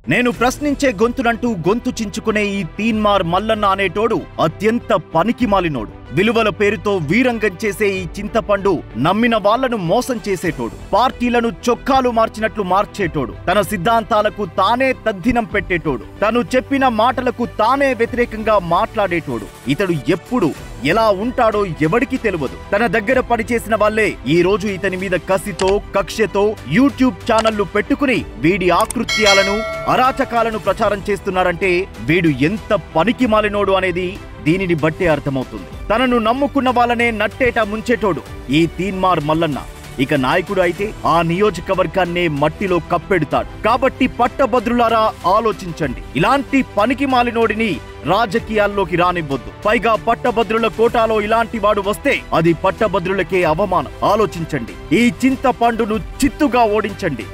నేను ప్రశ్నించే గొంతునంటూ గొంతు చించుకునే ఈ తీన్మార్ మల్లన్న అనేటోడు అత్యంత పనికిమాలినోడు. విలువల పేరుతో వీరంగం చేసే ఈ చింతపండు నమ్మిన వాళ్లను మోసం చేసేటోడు. పార్టీలను చొక్కాలు మార్చినట్లు మార్చేటోడు. తన సిద్ధాంతాలకు తానే తద్దినం పెట్టేటోడు. తను చెప్పిన మాటలకు తానే వ్యతిరేకంగా మాట్లాడేటోడు. ఇతడు ఎప్పుడు ఎలా ఉంటాడో ఎవడికి తెలియదు. తన దగ్గర పనిచేసిన వాళ్లే ఈ రోజు ఇతని మీద కసితో కక్షతో యూట్యూబ్ ఛానళ్లు పెట్టుకుని వీడి ఆకృత్యాలను అరాచకాలను ప్రచారం చేస్తున్నారంటే వీడు ఎంత పనికి మాలినోడు అనేది దీనిని బట్టే అర్థమవుతుంది. తనను నమ్ముకున్న వాళ్ళనే నట్టేట ముంచేటోడు ఈ తీన్మార్ మల్లన్న. ఇక నాయకుడు అయితే ఆ నియోజకవర్గాన్నే మట్టిలో కప్పెడుతాడు. కాబట్టి పట్టభద్రులారా ఆలోచించండి. ఇలాంటి పనికి మాలినోడిని రాజకీయాల్లోకి రానివ్వద్దు. పైగా పట్టభద్రుల కోటాలో ఇలాంటి వాడు వస్తే అది పట్టభద్రులకే అవమానం. ఆలోచించండి. ఈ చింతపండును చిత్తుగా ఓడించండి.